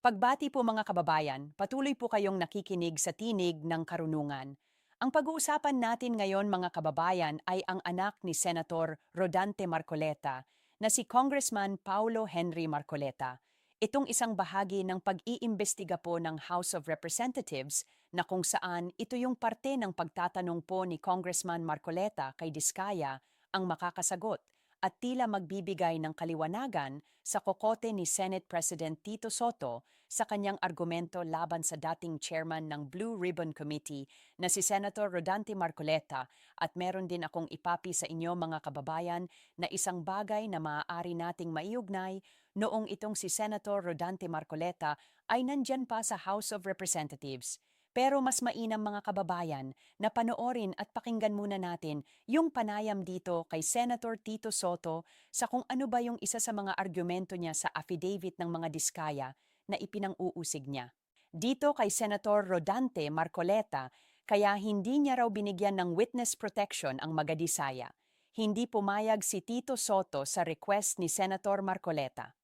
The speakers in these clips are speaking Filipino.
Pagbati po mga kababayan, patuloy po kayong nakikinig sa Tinig ng Karunungan. Ang pag-uusapan natin ngayon mga kababayan ay ang anak ni Senator Rodante Marcoleta na si Congressman Paulo Henry Marcoleta. Itong isang bahagi ng pag-iimbestiga po ng House of Representatives na kung saan ito yung parte ng pagtatanong po ni Congressman Marcoleta kay Diskaya ang makakasagot at tila magbibigay ng kaliwanagan sa kokote ni Senate President Tito Soto sa kanyang argumento laban sa dating chairman ng Blue Ribbon Committee na si Senator Rodante Marcoleta at meron din akong ipapi sa inyo mga kababayan na isang bagay na maaari nating maiugnay noong itong si Senator Rodante Marcoleta ay nandyan pa sa House of Representatives. Pero mas mainam mga kababayan na panoorin at pakinggan muna natin yung panayam dito kay Senator Tito Soto sa kung ano ba yung isa sa mga argumento niya sa affidavit ng mga diskaya na ipinang-uusig niya. Dito kay Senator Rodante Marcoleta, kaya hindi niya raw binigyan ng witness protection ang Magadisaya. Hindi pumayag si Tito Soto sa request ni Senator Marcoleta.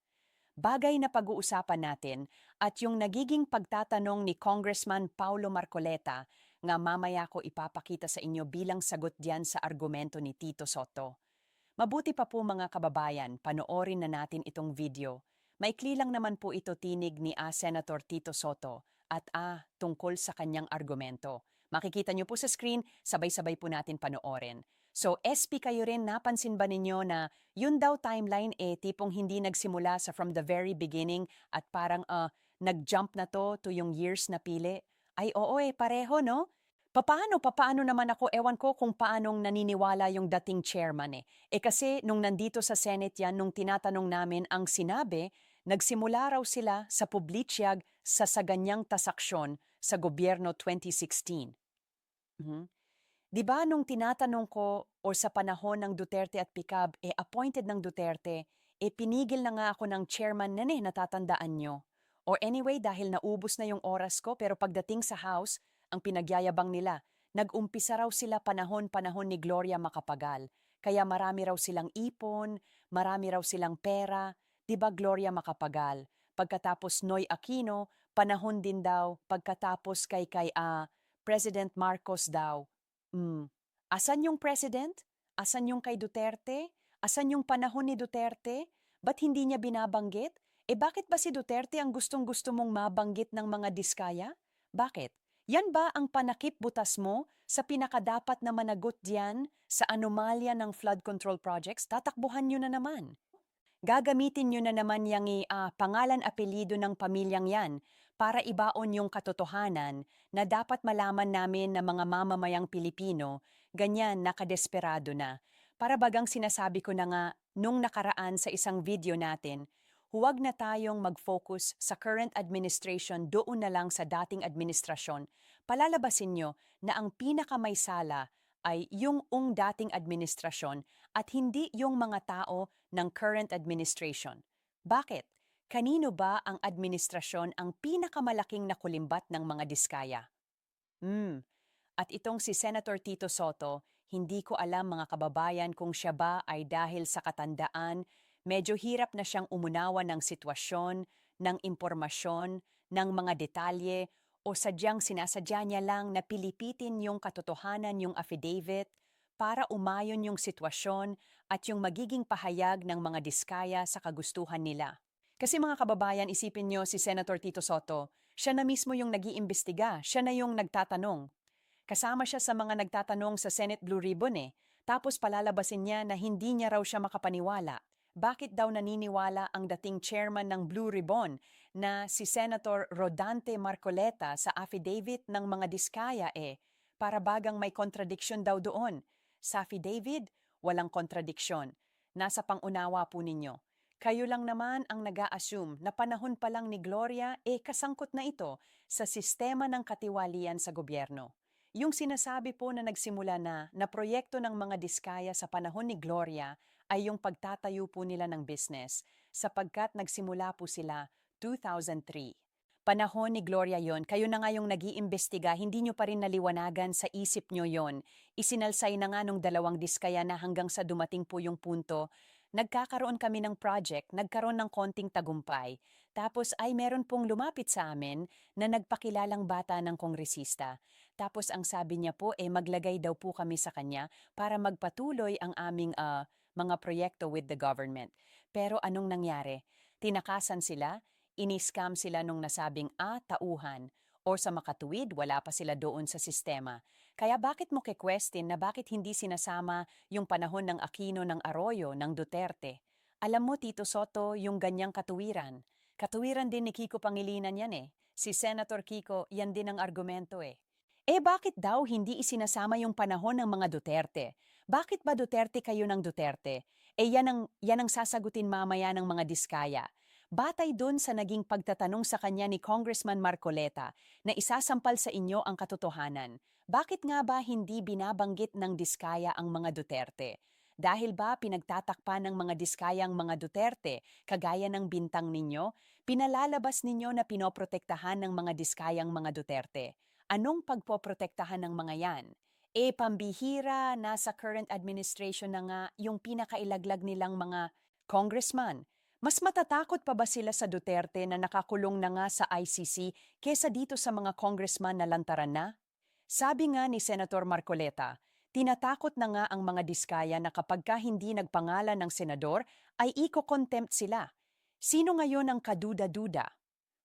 Bagay na pag-uusapan natin at yung nagiging pagtatanong ni Congressman Paulo Marcoleta nga mamaya ko ipapakita sa inyo bilang sagot diyan sa argumento ni Tito Soto. Mabuti pa po mga kababayan, panoorin na natin itong video. Maikli lang naman po ito tinig ni Senator Tito Soto at tungkol sa kanyang argumento. Makikita niyo po sa screen, sabay-sabay po natin panoorin. So SP kayo rin, napansin ba ninyo na yun daw timeline tipong hindi nagsimula sa from the very beginning at parang nag-jump na to yung years na pili? Ay oo pareho no? Papaano naman ako, ewan ko kung paanong naniniwala yung dating chairman eh. Kasi nung nandito sa Senate yan, nung tinatanong namin ang sinabi, nagsimula raw sila sa publitsyag sa saganyang tasaksyon sa gobyerno 2016. Mhm. 'Di ba nung tinatanong ko o sa panahon ng Duterte at Picab, appointed ng Duterte, pinigil na nga ako ng chairman na natatandaan nyo. Or anyway, dahil naubos na yung oras ko, pero pagdating sa House, ang pinagyayabang nila, nag-umpisa raw sila panahon-panahon ni Gloria Macapagal. Kaya marami raw silang ipon, marami raw silang pera, 'di ba Gloria Macapagal? Pagkatapos Noy Aquino, panahon din daw, pagkatapos kay President Marcos daw. Asan yung president? Asan yung kay Duterte? Asan yung panahon ni Duterte? Ba't hindi niya binabanggit? Bakit ba si Duterte ang gustong-gusto mong mabanggit ng mga diskaya? Bakit? Yan ba ang panakip butas mo sa pinakadapat na managot diyan sa anomalya ng flood control projects? Tatakbuhan nyo na naman. Gagamitin nyo na naman yung pangalan-apelido ng pamilyang yan para ibaon yung katotohanan na dapat malaman namin na mga mamamayang Pilipino, ganyan nakadesperado na. Para bagang sinasabi ko na nga nung nakaraan sa isang video natin, huwag na tayong mag-focus sa current administration, doon na lang sa dating administrasyon. Palalabasin nyo na ang pinakamay sala ay yung dating administrasyon at hindi yung mga tao ng current administration. Bakit? Kanino ba ang administrasyon ang pinakamalaking nakulimbat ng mga diskaya? At itong si Senator Tito Soto, hindi ko alam mga kababayan kung siya ba ay dahil sa katandaan, medyo hirap na siyang umunawa ng sitwasyon, ng impormasyon, ng mga detalye, o sadyang sinasadya niya lang na pilipitin yung katotohanan yung affidavit para umayon yung sitwasyon at yung magiging pahayag ng mga diskaya sa kagustuhan nila. Kasi mga kababayan, isipin nyo si Senator Tito Soto, siya na mismo yung nag-iimbestiga, siya na yung nagtatanong. Kasama siya sa mga nagtatanong sa Senate Blue Ribbon Tapos palalabasin niya na hindi niya raw siya makapaniwala. Bakit daw naniniwala ang dating chairman ng Blue Ribbon na si Senator Rodante Marcoleta sa affidavit ng mga diskaya para bagang may contradiction daw doon. Sa affidavit, walang contradiction. Nasa pangunawa po ninyo. Kayo lang naman ang nag-a-assume na panahon pa lang ni Gloria kasangkot na ito sa sistema ng katiwalian sa gobyerno. Yung sinasabi po na nagsimula na proyekto ng mga diskaya sa panahon ni Gloria ay yung pagtatayo po nila ng business sapagkat nagsimula po sila 2003. Panahon ni Gloria yon, kayo na nga yung nag-iimbestiga, hindi nyo pa rin naliwanagan sa isip nyo yon. Isinalsay na nga nung dalawang diskaya na hanggang sa dumating po yung punto, nagkakaroon kami ng project, nagkaroon ng konting tagumpay. Tapos ay meron pong lumapit sa amin na nagpakilalang bata ng kongresista. Tapos ang sabi niya po, maglagay daw po kami sa kanya para magpatuloy ang aming mga proyekto with the government. Pero anong nangyari? Tinakasan sila, ini-scam sila nung nasabing tauhan, or sa makatuwid, wala pa sila doon sa sistema. Kaya bakit mo ke-question na bakit hindi sinasama yung panahon ng Aquino ng Arroyo ng Duterte? Alam mo, Tito Soto, yung ganyang katuwiran. Katuwiran din ni Kiko Pangilinan yan eh. Si Senator Kiko, yan din ang argumento eh. Bakit daw hindi isinasama yung panahon ng mga Duterte? Bakit ba Duterte kayo ng Duterte? Yan ang sasagutin mamaya ng mga diskaya. Batay dun sa naging pagtatanong sa kanya ni Congressman Marcoleta na isasampal sa inyo ang katotohanan. Bakit nga ba hindi binabanggit ng diskaya ang mga Duterte? Dahil ba pinagtatakpan ng mga diskayang mga Duterte, kagaya ng bintang ninyo, pinalalabas ninyo na pinoprotektahan ng mga diskayang mga Duterte? Anong pagpoprotektahan ng mga yan? Pambihira, nasa current administration na nga yung pinakailaglag nilang mga congressman. Mas matatakot pa ba sila sa Duterte na nakakulong na nga sa ICC kesa dito sa mga congressman na lantaran na? Sabi nga ni Senator Marcoleta, tinatakot na nga ang mga diskaya na kapag ka hindi nagpangalan ng senador ay iko-contempt sila. Sino ngayon ang kaduda-duda?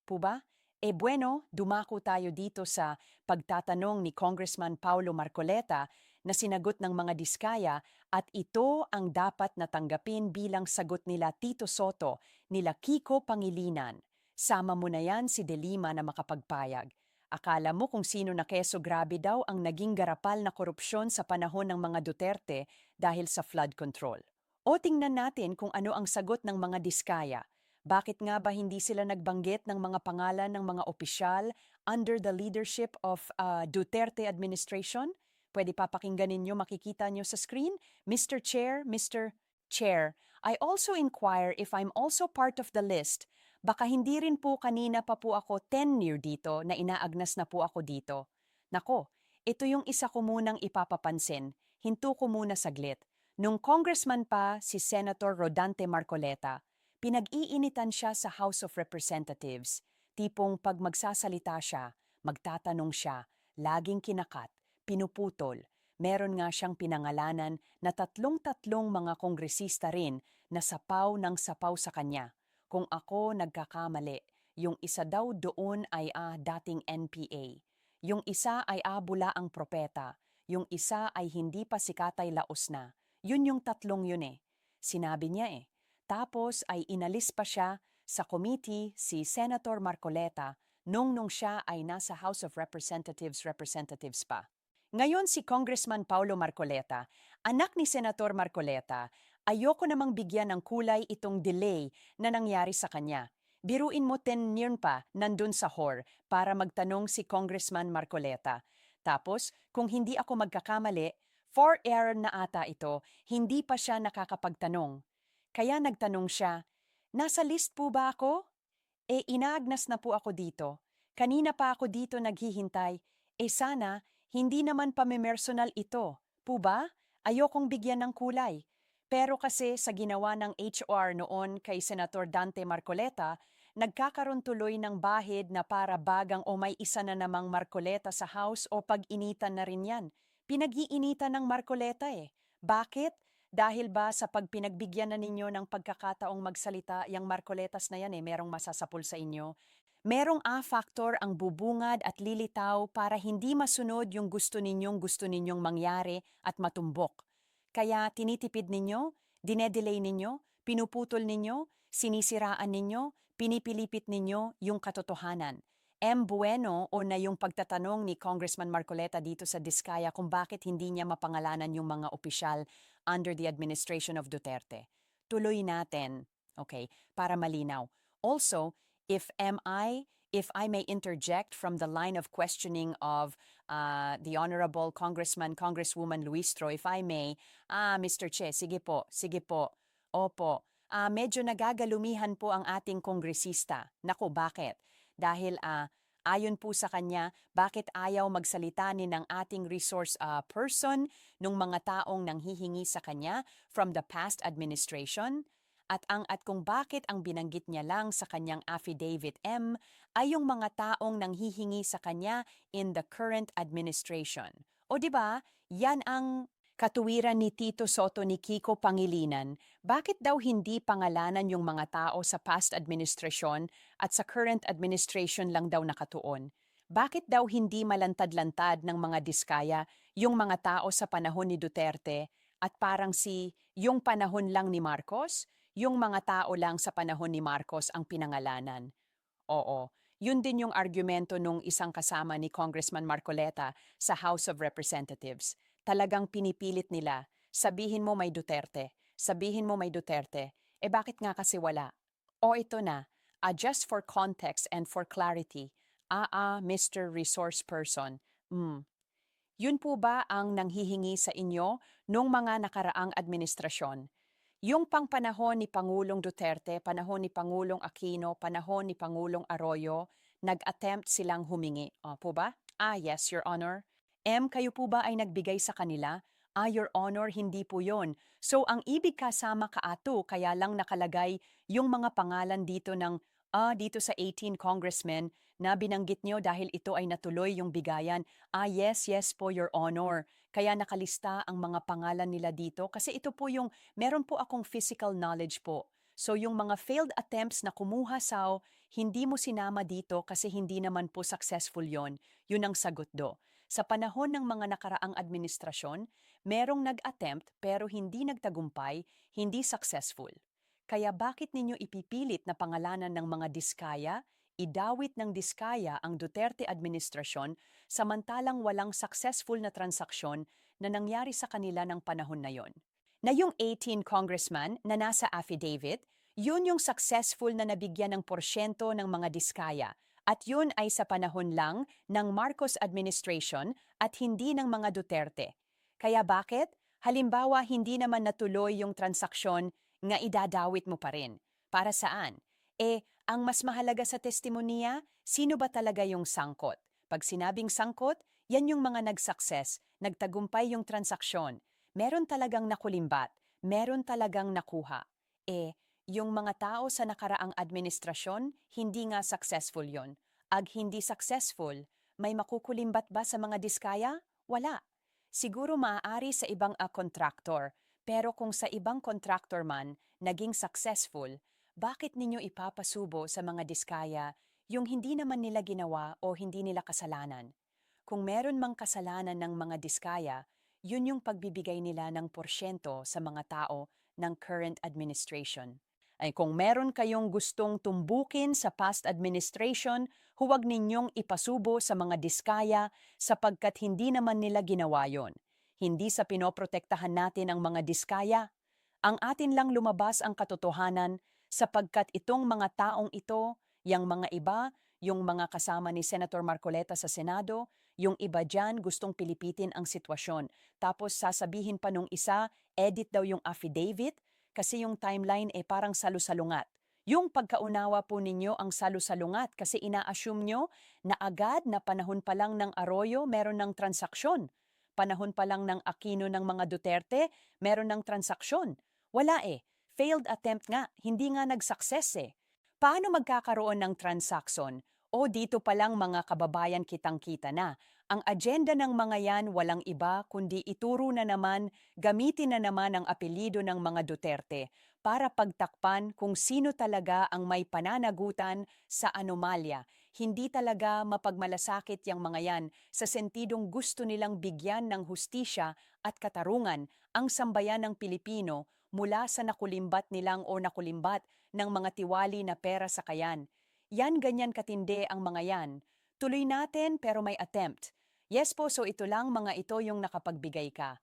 Po ba? Bueno, dumako tayo dito sa pagtatanong ni Congressman Paulo Marcoleta na sinagot ng mga diskaya at ito ang dapat natanggapin bilang sagot nila Tito Soto, nila Kiko Pangilinan. Sama mo na yan si De Lima na makapagpayag. Akala mo kung sino na keso grabe daw ang naging garapal na korupsyon sa panahon ng mga Duterte dahil sa flood control. O tingnan natin kung ano ang sagot ng mga diskaya. Bakit nga ba hindi sila nagbanggit ng mga pangalan ng mga opisyal under the leadership of Duterte administration? Pwede papakinggan ninyo, makikita nyo sa screen. Mr. Chair, I also inquire if I'm also part of the list. Baka hindi rin po kanina pa po ako tenure dito na inaagnas na po ako dito. Nako, ito yung isa ko munang ipapapansin. Hinto ko muna saglit. Nung congressman pa si Senator Rodante Marcoleta, pinag-iinitan siya sa House of Representatives. Tipong pag magsasalita siya, magtatanong siya, laging kinakat, pinuputol. Meron nga siyang pinangalanan na tatlong-tatlong mga kongresista rin na sapaw ng sapaw sa kanya. Kung ako nagkakamali, yung isa daw doon ay dating NPA. Yung isa ay bula ang propeta. Yung isa ay hindi pa sikatay laos na. Yun yung tatlong yun eh. Sinabi niya eh. Tapos ay inalis pa siya sa committee si Senator Marcoleta nung siya ay nasa House of Representatives pa. Ngayon si Congressman Paulo Marcoleta, anak ni Senator Marcoleta, ayoko namang bigyan ng kulay itong delay na nangyari sa kanya. Biruin mo 10 years pa nandun sa HOR para magtanong si Congressman Marcoleta. Tapos, kung hindi ako magkakamali, for error na ata ito, hindi pa siya nakakapagtanong. Kaya nagtanong siya, nasa list po ba ako? Inaagnas na po ako dito. Kanina pa ako dito naghihintay. Sana, hindi naman pamimersonal ito. Po ba? Ayokong bigyan ng kulay. Pero kasi sa ginawa ng HR noon kay Senator Dante Marcoleta, nagkakaroon tuloy ng bahid na para bagang o may isa na namang Marcoleta sa House o pag-initan na rin yan. Pinag-iinitan ng Marcoleta eh. Bakit? Dahil ba sa pagpinagbigyan na ninyo ng pagkakataong magsalita, yung Marcoletas na yan merong masasapul sa inyo. Merong factor ang bubungad at lilitaw para hindi masunod yung gusto ninyong mangyari at matumbok. Kaya tinitipid ninyo, dinedelay ninyo, pinuputol ninyo, sinisiraan ninyo, pinipilipit ninyo yung katotohanan. Bueno o na yung pagtatanong ni Congressman Marcoleta dito sa Diskaya kung bakit hindi niya mapangalanan yung mga opisyal under the administration of Duterte. Tuloy natin, okay, para malinaw. Also, if I may interject from the line of questioning of the Honorable Congresswoman Luistro, if I may, Mr. Che, sige po, opo, medyo nagagalumihan po ang ating kongresista. Naku, bakit? Dahil ayon po sa kanya, bakit ayaw magsalita ni ng ating resource person nung mga taong nanghihingi sa kanya from the past administration? at kung bakit ang binanggit niya lang sa kanyang affidavit M ay yung mga taong nanghihingi sa kanya in the current administration. O di ba? Yan ang katuwiran ni Tito Soto ni Kiko Pangilinan. Bakit daw hindi pangalanan yung mga tao sa past administration at sa current administration lang daw nakatuon? Bakit daw hindi malantad-lantad ng mga diskaya yung mga tao sa panahon ni Duterte at parang yung panahon lang ni Marcos? Yung mga tao lang sa panahon ni Marcos ang pinangalanan. Oo, yun din yung argumento nung isang kasama ni Congressman Marcoleta sa House of Representatives. Talagang pinipilit nila, sabihin mo may Duterte, sabihin mo may Duterte. Eh bakit nga kasi wala? O ito na, just for context and for clarity, Mr. Resource Person, yun po ba ang nanghihingi sa inyo nung mga nakaraang administrasyon? Yung pangpanahon ni Pangulong Duterte, panahon ni Pangulong Aquino, panahon ni Pangulong Arroyo, nag-attempt silang humingi. Po ba? Yes, Your Honor. Kayo po ba ay nagbigay sa kanila? Your Honor, hindi po yon. So, ang ibig kasama kaato, kaya lang nakalagay yung mga pangalan dito dito sa 18 congressmen na binanggit nyo dahil ito ay natuloy yung bigayan. Yes, yes po, Your Honor. Kaya nakalista ang mga pangalan nila dito kasi ito po yung meron po akong physical knowledge po. So yung mga failed attempts na kumuha hindi mo sinama dito kasi hindi naman po successful yon. Yun ang sagot do. Sa panahon ng mga nakaraang administrasyon, merong nag-attempt pero hindi nagtagumpay, hindi successful. Kaya bakit ninyo ipipilit na pangalanan ng mga diskaya, idawit ng diskaya ang Duterte administrasyon samantalang walang successful na transaksyon na nangyari sa kanila ng panahon na yon? Na yung 18 congressman na nasa affidavit, yun yung successful na nabigyan ng porsyento ng mga diskaya at yun ay sa panahon lang ng Marcos administration at hindi ng mga Duterte. Kaya bakit? Halimbawa, hindi naman natuloy yung transaksyon nga idadawit mo pa rin. Para saan? Ang mas mahalaga sa testimonya, sino ba talaga yung sangkot? Pag sinabing sangkot, yan yung mga nag-success, nagtagumpay yung transaksyon. Meron talagang nakulimbat, meron talagang nakuha. Yung mga tao sa nakaraang administrasyon, hindi nga successful yon. Ag hindi successful, may makukulimbat ba sa mga diskaya? Wala. Siguro maaari sa ibang kontraktor, pero kung sa ibang kontraktor man naging successful, bakit ninyo ipapasubo sa mga diskaya yung hindi naman nila ginawa o hindi nila kasalanan? Kung meron mang kasalanan ng mga diskaya, yun yung pagbibigay nila ng porsyento sa mga tao ng current administration. Ay kung meron kayong gustong tumbukin sa past administration, huwag ninyong ipasubo sa mga diskaya sapagkat hindi naman nila ginawa yon. Hindi sa pinoprotektahan natin ang mga diskaya. Ang atin lang lumabas ang katotohanan sapagkat itong mga taong ito, yung mga iba, yung mga kasama ni Senator Marcoleta sa Senado, yung iba dyan gustong pilipitin ang sitwasyon. Tapos sasabihin pa nung isa, edit daw yung affidavit, kasi yung timeline parang salusalungat. Yung pagkaunawa po ninyo ang salusalungat kasi ina-assume nyo na agad na panahon pa lang ng Arroyo meron ng transaksyon. Panahon pa lang ng Aquino ng mga Duterte, meron ng transaksyon. Wala failed attempt nga, hindi nga nag-success Paano magkakaroon ng transaksyon? O dito pa lang mga kababayan kitang-kita na, ang agenda ng mga yan walang iba kundi ituro na naman, gamitin na naman ang apelyido ng mga Duterte para pagtakpan kung sino talaga ang may pananagutan sa anomalya. Hindi talaga mapagmalasakit yang mga yan sa sentidong gusto nilang bigyan ng hustisya at katarungan ang sambayan ng Pilipino mula sa nakulimbat nilang o nakulimbat ng mga tiwali na pera sa kayan. Yan ganyan katindi ang mga yan. Tuloy natin pero may attempt. Yes po, so ito lang mga ito yung nakapagbigay ka.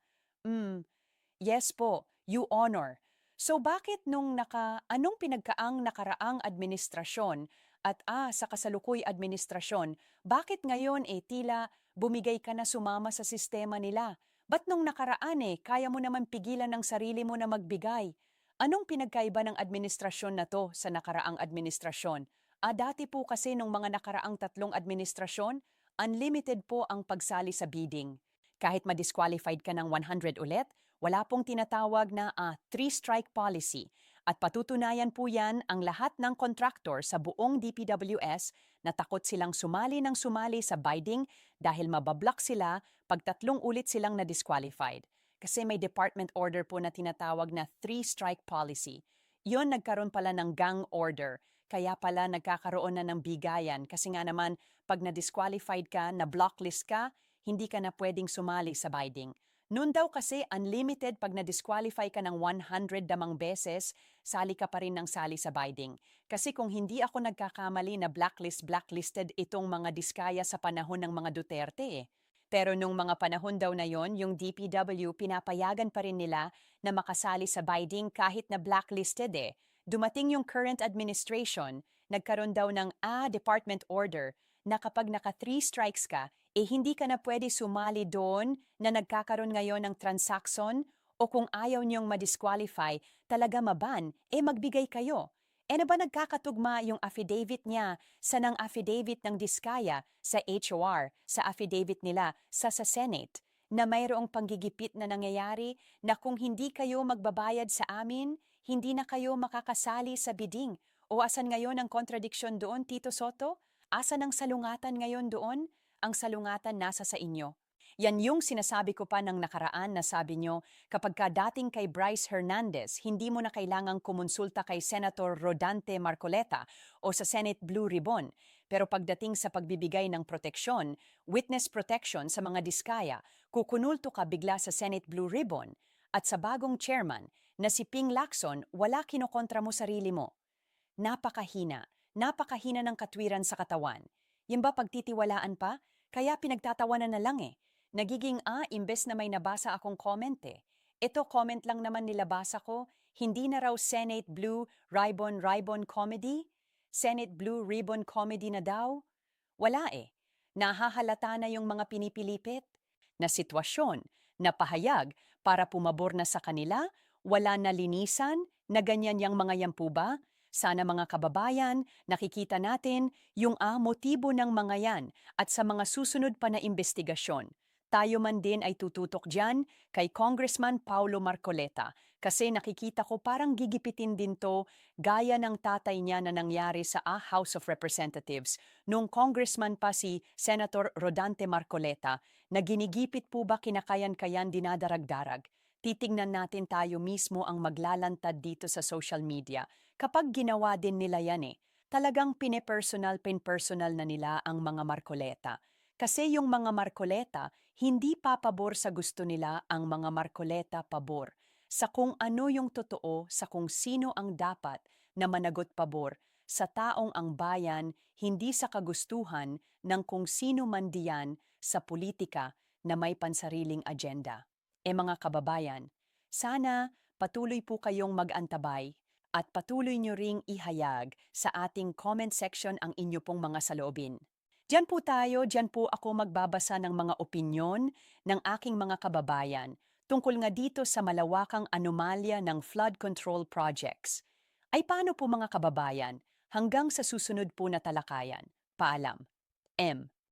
Yes po, you honor. So bakit anong pinagkaang nakaraang administrasyon at sa kasalukuy administrasyon, bakit ngayon tila bumigay ka na sumama sa sistema nila? Ba't nung nakaraan kaya mo naman pigilan ng sarili mo na magbigay? Anong pinagkaiba ng administrasyon na to sa nakaraang administrasyon? Dati po kasi nung mga nakaraang 3 administrasyon, unlimited po ang pagsali sa bidding. Kahit ma-disqualified ka ng 100 ulit, wala pong tinatawag na 3-strike policy. At patutunayan po yan ang lahat ng kontraktor sa buong DPWS na takot silang sumali ng sumali sa bidding dahil mabablock sila pag 3 ulit silang na-disqualified. Kasi may department order po na tinatawag na 3-strike policy. Yun nagkaroon pala ng gang order. Kaya pala nagkakaroon na ng bigayan kasi nga naman pag na-disqualified ka, na-blocklist ka, hindi ka na pwedeng sumali sa bidding. Noon daw kasi unlimited pag na-disqualify ka ng 100 damang beses, sali ka pa rin ng sali sa bidding. Kasi kung hindi ako nagkakamali na blacklisted itong mga diskaya sa panahon ng mga Duterte eh. Pero nung mga panahon daw na yon, yung DPW pinapayagan pa rin nila na makasali sa bidding kahit na blacklisted eh. Dumating yung current administration, nagkaroon daw ng department order na kapag naka 3 strikes ka, hindi ka na pwede sumali doon na nagkakaroon ngayon ng transaction o kung ayaw niyong ma-disqualify, talaga maban, magbigay kayo. Na ba nagkakatugma yung affidavit niya sa ng affidavit ng Diskaya sa HOR, sa affidavit nila sa Senate, na mayroong panggigipit na nangyayari na kung hindi kayo magbabayad sa amin, hindi na kayo makakasali sa bidding. O asan ngayon ang contradiction doon, Tito Soto? Asan ang salungatan ngayon doon? Ang salungatan nasa sa inyo. Yan yung sinasabi ko pa ng nakaraan na sabi nyo, kapag ka dating kay Bryce Hernandez, hindi mo na kailangang kumonsulta kay Senator Rodante Marcoleta o sa Senate Blue Ribbon. Pero pagdating sa pagbibigay ng proteksyon, witness protection sa mga diskaya, kukunulto ka bigla sa Senate Blue Ribbon. At sa bagong chairman na si Ping Lacson, wala kinokontra mo sarili mo. Napakahina. Napakahina ng katwiran sa katawan. Yan ba pagtitiwalaan pa? Kaya pinagtatawanan na lang eh. Nagiging imbes na may nabasa akong comment eh. Ito comment lang naman nilabasa ko, hindi na raw Senate Blue Ribbon Comedy? Senate Blue Ribbon Comedy na daw? Wala eh. Nahahalata na yung mga pinipilipit na sitwasyon, na pahayag para pumabor na sa kanila, wala na linisan, na ganyan yang mga yan po ba? Sana mga kababayan, nakikita natin yung motibo ng mga yan at sa mga susunod pa na investigasyon. Tayo man din ay tututok dyan kay Congressman Paulo Marcoleta kasi nakikita ko parang gigipitin din to gaya ng tatay niya na nangyari sa House of Representatives nung congressman pa si Senator Rodante Marcoleta na ginigipit po ba kinakayan-kayan dinadarag-darag. Titingnan natin tayo mismo ang maglalantad dito sa social media. Kapag ginawa din nila yan talagang pinpersonal na nila ang mga Marcoleta. Kasi yung mga Marcoleta, hindi papabor sa gusto nila ang mga Marcoleta pabor. Sa kung ano yung totoo, sa kung sino ang dapat na managot pabor, sa taong ang bayan, hindi sa kagustuhan ng kung sino man diyan sa politika na may pansariling agenda. Mga kababayan, sana patuloy po kayong mag-antabay at patuloy nyo ring ihayag sa ating comment section ang inyo pong mga saloobin. Diyan po tayo, diyan po ako magbabasa ng mga opinyon ng aking mga kababayan tungkol nga dito sa malawakang anomalya ng flood control projects. Ay paano po mga kababayan? Hanggang sa susunod po na talakayan. Paalam. M.